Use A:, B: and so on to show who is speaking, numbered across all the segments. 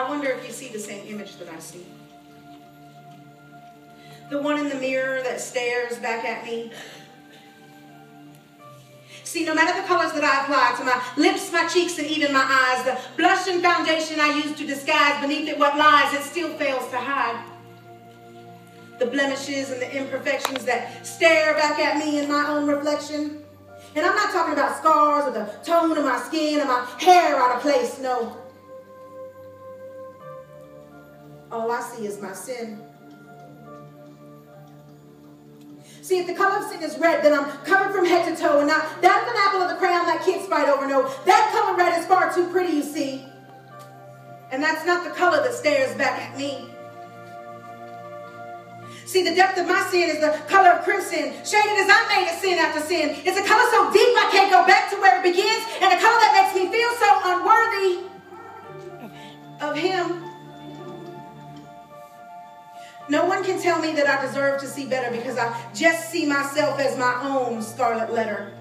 A: I wonder if you see the same image that I see. The one in the mirror that stares back at me. See, no matter the colors that I apply to my lips, my cheeks, and even my eyes, the blush and foundation I use to disguise beneath it what lies, it still fails to hide the blemishes and the imperfections that stare back at me in my own reflection. And I'm not talking about scars or the tone of my skin or my hair out of place, no. All I see is my sin. See, if the color of sin is red, then I'm covered from head to toe, and not that of an apple of the crayon that kids fight over. No, that color red is far too pretty, you see. And that's not the color that stares back at me. See, the depth of my sin is the color of crimson, shaded as I'm made of sin after sin. It's a color so deep I can't go back to where it begins, and a color that makes me feel so unworthy of him. No one can tell me that I deserve to see better because I just see myself as my own scarlet letter.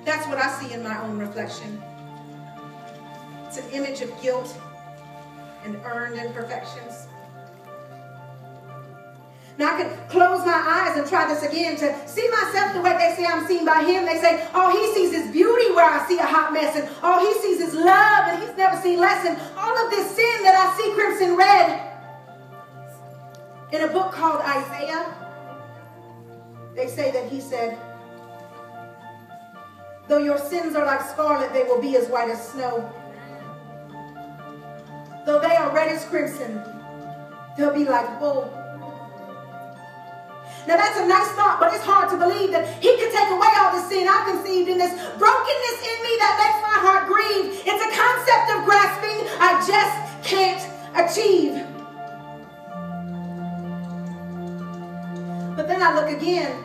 A: That's what I see in my own reflection. It's an image of guilt and earned imperfections. Now I could close my eyes and try this again to see myself the way they say I'm seen by him. They say, oh, he sees his beauty where I see a hot mess, and oh, he sees his love and he's never seen less, and all of this sin that I see crimson red. In a book called Isaiah, they say that he said, though your sins are like scarlet, they will be as white as snow. Though they are red as crimson, they'll be like wool. Now that's a nice thought, but it's hard to believe that he could take away all the sin I conceived in this brokenness in me that makes my heart grieve. It's a concept of grasping I just can't achieve. But then I look again,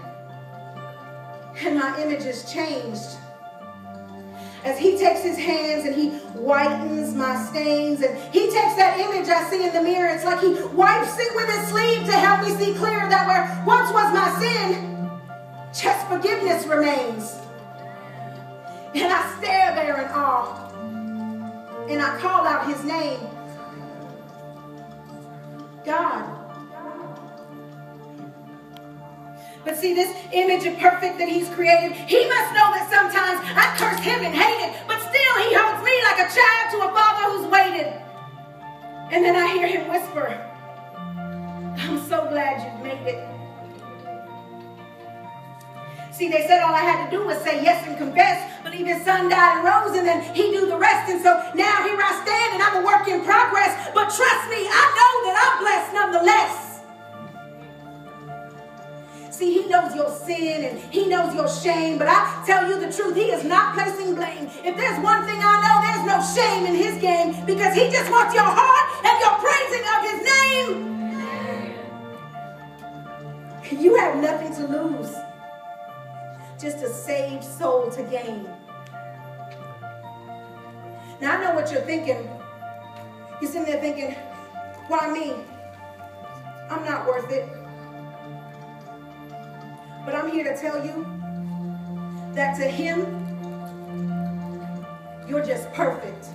A: and my image is changed. As he takes his hands and he whitens my stains, and he takes that image I see in the mirror, it's like he wipes it with his sleeve to help me see clearer that where once was my sin, just forgiveness remains. And I stare there in awe, and I call out his name, God. But see, this image of perfect that he's created, he must know that sometimes I curse him and hate it, but still he holds me like a child to a father who's waited. And then I hear him whisper, I'm so glad you've made it. See, they said all I had to do was say yes and confess, believe his son died and rose, and then he'd do the rest. And so now here I stand, and I'm a work in progress. But trust me, I know that I'm blessed nonetheless. See, he knows your sin and he knows your shame, but I tell you the truth, he is not placing blame. If there's one thing I know, there's no shame in his game, because he just wants your heart and your praising of his name. You have nothing to lose, just a saved soul to gain. Now, I know what you're thinking. You're sitting there thinking, why me? I'm not worth it. But I'm here to tell you that to him, you're just perfect.